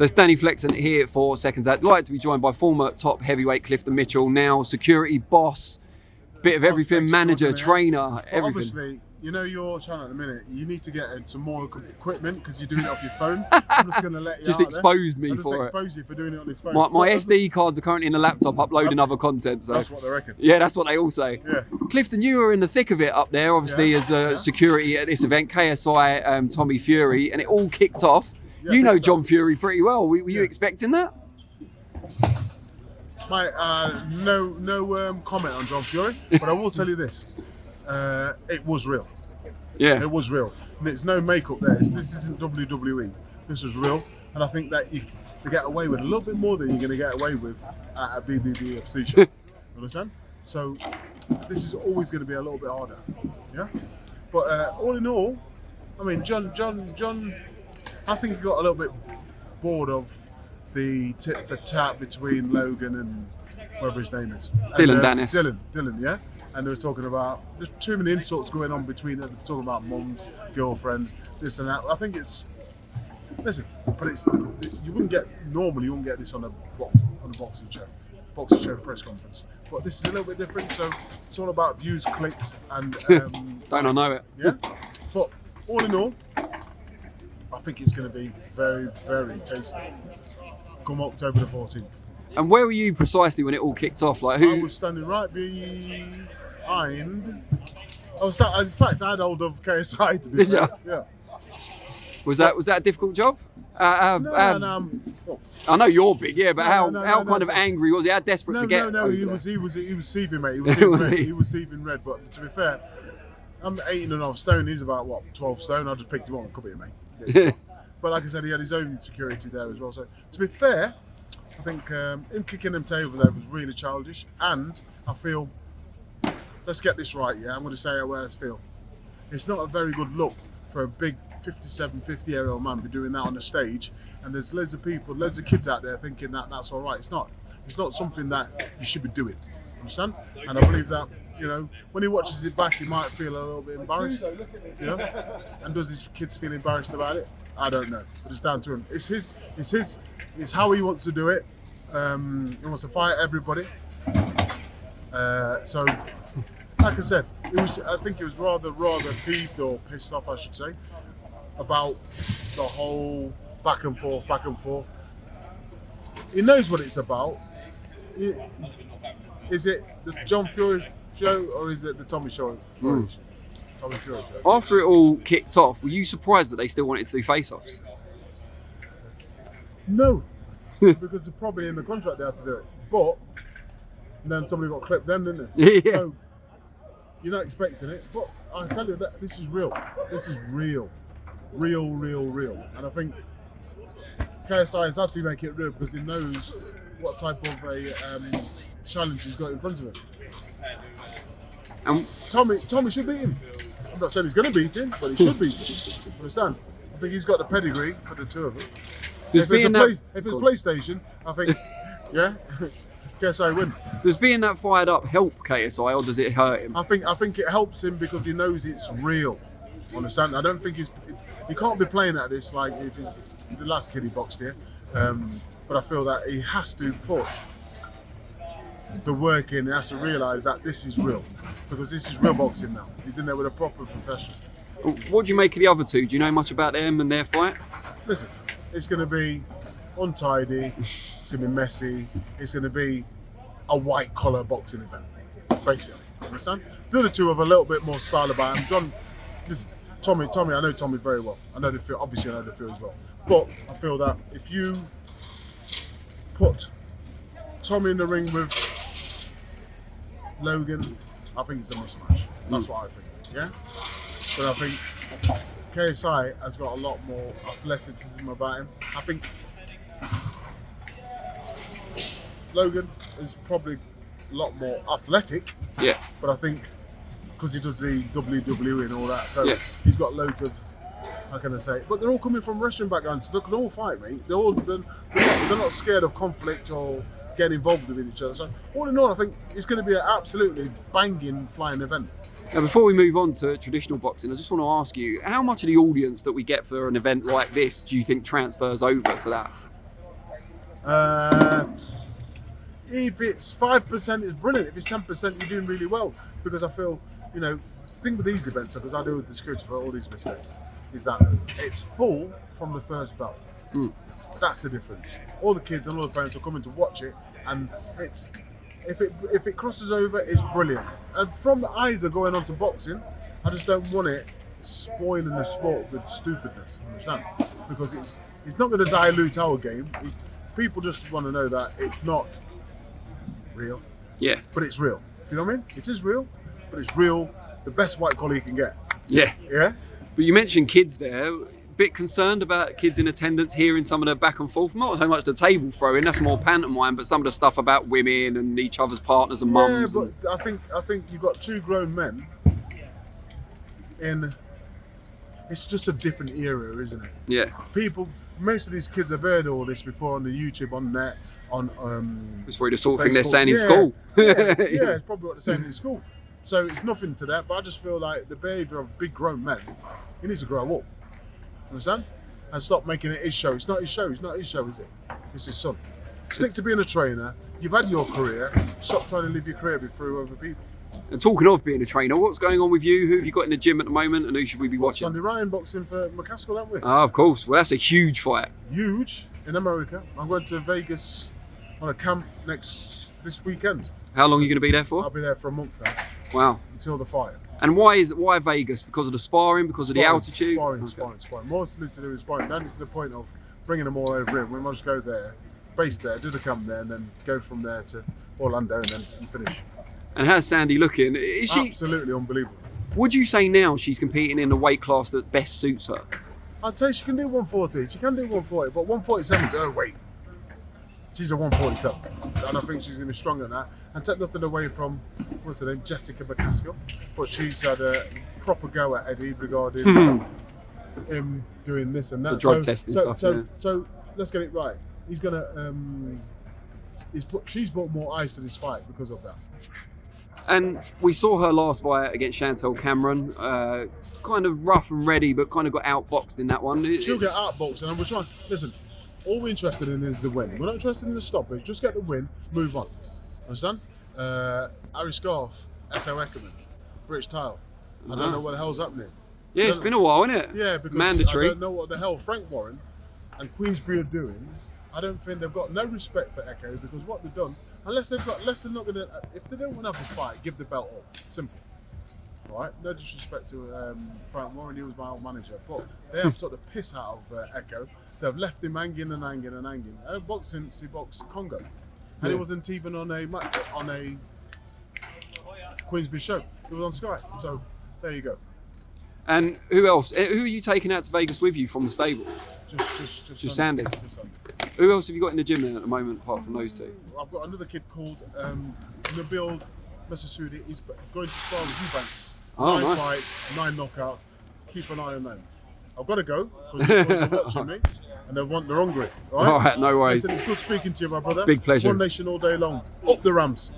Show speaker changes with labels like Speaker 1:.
Speaker 1: So it's Danny Flexon here for Seconds Out. Delighted to be joined by former top heavyweight Clifton Mitchell, now security boss, bit of everything, manager, trainer, everything.
Speaker 2: Obviously, you know your channel at the minute, you need to get some more equipment because you're doing it off your phone. I'm just going to let you
Speaker 1: just
Speaker 2: out
Speaker 1: exposed
Speaker 2: there.
Speaker 1: me for it.
Speaker 2: Just exposed you for doing it on his phone.
Speaker 1: My SD cards are currently in the laptop uploading other content. So
Speaker 2: that's what they reckon.
Speaker 1: Yeah, that's what they all say.
Speaker 2: Yeah.
Speaker 1: Clifton, you were in the thick of it up there, obviously, as security at this event, KSI, Tommy Fury, and it all kicked off. Yeah, you know John Fury pretty well. Were you expecting that?
Speaker 2: Mate, no comment on John Fury, but I will tell you this. It was real.
Speaker 1: Yeah.
Speaker 2: It was real. There's no makeup there. This isn't WWE. This was real. And I think that you get away with a little bit more than you're going to get away with at a BBBFC show. Understand? So this is always going to be a little bit harder. Yeah? But all in all, I mean, John, I think he got a little bit bored of the tit for tat between Logan and whatever his name is.
Speaker 1: Dylan Dennis.
Speaker 2: Dylan, yeah? And they were talking about, there's too many insults going on between them, talking about mums, girlfriends, this and that. I think it's, listen, but you wouldn't get this on a boxing show press conference. But this is a little bit different, so it's all about views, clicks, and
Speaker 1: don't I know it?
Speaker 2: Yeah. But all in all, I think it's going to be very, very tasty. Come October the 14th.
Speaker 1: And where were you precisely when it all kicked off? Like who?
Speaker 2: I was standing right behind. In fact, I had hold of KSI to be fair. Yeah.
Speaker 1: Was that a difficult job?
Speaker 2: No.
Speaker 1: I know you're big, yeah, but how kind of angry was he? How desperate to get?
Speaker 2: No, he was seething, mate. He was seething red. He was seething red. But to be fair, I'm 18.5 stone. He's about 12 stone. I just picked him up and come here, mate. But like I said, he had his own security there as well. So to be fair, I think him kicking him over there was really childish, and I feel, let's get this right, yeah? I'm going to say how I feel. It's not a very good look for a big 57, 50-year-old man to be doing that on the stage, and there's loads of people, loads of kids out there thinking that that's all right. It's not something that you should be doing, understand? And I believe that, you know, when he watches it back, he might feel a little bit embarrassed, you know? And does his kids feel embarrassed about it? I don't know, but it's down to him. It's how he wants to do it. He wants to fight everybody. So, like I said, I think he was rather peeved or pissed off, I should say, about the whole back and forth. He knows what it's about. Is it the John Fury show or is it the Tommy show? Tommy Fury show.
Speaker 1: After it all kicked off, were you surprised that they still wanted to do face-offs?
Speaker 2: No, because they're probably in the contract they had to do it. But then somebody got clipped then, didn't they?
Speaker 1: Yeah.
Speaker 2: So you're not expecting it, but I tell you that this is real. This is real. And I think KSI has had to make it real because he knows what type of a challenge he's got in front of him. Tommy should beat him. I'm not saying he's going to beat him, but he should beat him. Understand? I think he's got the pedigree for the two of them. If it's PlayStation, I think, yeah, KSI wins.
Speaker 1: Does being that fired up help KSI or does it hurt him?
Speaker 2: I think it helps him because he knows it's real. Understand? I don't think he can't be playing at this like if he's the last kid he boxed here. But I feel that he has to put the work in. He has to realise that this is real because this is real boxing now. He's in there with a proper professional.
Speaker 1: What do you make of the other two? Do you know much about them and their fight?
Speaker 2: Listen, it's going to be untidy, it's going to be messy, it's going to be a white-collar boxing event, basically. Understand? The other two have a little bit more style about him. Tommy, I know Tommy very well. I know the feel, obviously I know the feel as well. But I feel that if you put Tommy in the ring with Logan, I think it's a mismatch. That's what I think, yeah? But I think KSI has got a lot more athleticism about him. I think Logan is probably a lot more athletic.
Speaker 1: Yeah.
Speaker 2: But I think because he does the WWE and all that, so
Speaker 1: yeah.
Speaker 2: He's got loads of, how can I say? But they're all coming from wrestling backgrounds. So they can all fight, mate. They're not scared of conflict or getting involved with each other. So all in all, I think it's going to be an absolutely banging, flying event.
Speaker 1: Now, before we move on to traditional boxing, I just want to ask you, how much of the audience that we get for an event like this do you think transfers over to that?
Speaker 2: If it's 5%, it's brilliant. If it's 10%, you're doing really well. Because I feel, the thing with these events, because I deal with the security for all these misfits, is that it's full from the first bell. That's the difference. All the kids and all the parents are coming to watch it, and it's if it crosses over, it's brilliant. And from the eyes are going on to boxing, I just don't want it spoiling the sport with stupidness. Understand? Because it's not going to dilute our game. People just want to know that it's not real.
Speaker 1: Yeah.
Speaker 2: But it's real. You know what I mean? It is real, but it's real. The best white collar you can get.
Speaker 1: Yeah.
Speaker 2: Yeah.
Speaker 1: But you mentioned kids there. Bit concerned about kids in attendance hearing some of the back and forth, not so much the table throwing, that's more pantomime, but some of the stuff about women and each other's partners and mums.
Speaker 2: Yeah, but I think you've got two grown men in. It's just a different era, isn't it?
Speaker 1: Yeah.
Speaker 2: Most of these kids have heard all this before on the YouTube, on net, on
Speaker 1: it's probably the sort of
Speaker 2: Facebook.
Speaker 1: thing they're saying in school.
Speaker 2: It's probably what they're saying in school. So it's nothing to that, but I just feel like the behaviour of big grown men, he needs to grow up. Understand? And stop making it his show. It's not his show. It's not his show, is it? It's his son. Stick to being a trainer. You've had your career. Stop trying to live your career through other people.
Speaker 1: And talking of being a trainer, what's going on with you? Who have you got in the gym at the moment, and who should we be watching?
Speaker 2: Sandy Ryan boxing for McCaskill, haven't we?
Speaker 1: Ah, of course. Well, that's a huge fight.
Speaker 2: Huge in America. I'm going to Vegas on a camp this weekend.
Speaker 1: How long are you going to be there for?
Speaker 2: I'll be there for a month now.
Speaker 1: Wow.
Speaker 2: Until the fight.
Speaker 1: And why Vegas? Because of the sparring? Because of the altitude?
Speaker 2: Sparring. Mostly to do with sparring. Then it's to the point of bringing them all over here. We might just go there, base there, do the camp there, and then go from there to Orlando and finish.
Speaker 1: And how's Sandy looking? Is she
Speaker 2: absolutely unbelievable?
Speaker 1: Would you say now she's competing in the weight class that best suits her?
Speaker 2: I'd say she can do 140. She can do 140, but 147 is her weight. She's a 147, and I think she's going to be stronger than that. And take nothing away from, what's her name, Jessica McCaskill, but she's had a proper go at Eddie regarding him doing this and that.
Speaker 1: The drug testing stuff.
Speaker 2: So let's get it right. He's gonna. She's brought more ice to this fight because of that.
Speaker 1: And we saw her last fight against Chantel Cameron. Kind of rough and ready, but kind of got outboxed in that one.
Speaker 2: She'll get outboxed, and we're trying. Listen, all we're interested in is the win. We're not interested in the stoppage. Just get the win, move on. Understand? Harry Scarf, S.O. Eckerman, British Tile. I don't know what the hell's happening.
Speaker 1: Yeah, it's been a while, isn't it?
Speaker 2: Yeah, because
Speaker 1: mandatory.
Speaker 2: I don't know what the hell Frank Warren and Queensbury are doing. I don't think they've got no respect for Echo, because what they've done, unless they're not gonna, if they don't want to have a fight, give the belt up. Simple. All right? No disrespect to Frank Warren, he was my old manager, but they have took the piss out of Echo. They've left him hanging. I boxed since he boxed Congo, and he wasn't even on a Queensbury show. It was on Sky. So there you go.
Speaker 1: And who else? Who are you taking out to Vegas with you from the stable?
Speaker 2: Just
Speaker 1: Sandy.
Speaker 2: Just Sandy.
Speaker 1: Who else have you got in the gym then at the moment, apart from those two?
Speaker 2: I've got another kid called Nabil Messasoudi. He's going to spar with Eubanks. 9 fights, 9 knockouts. Keep an eye on them. I've got to go because they're watching me and they're hungry. All right,
Speaker 1: no worries.
Speaker 2: Listen, it's good speaking to you, my brother.
Speaker 1: Big pleasure.
Speaker 2: One nation all day long. Up the Rams.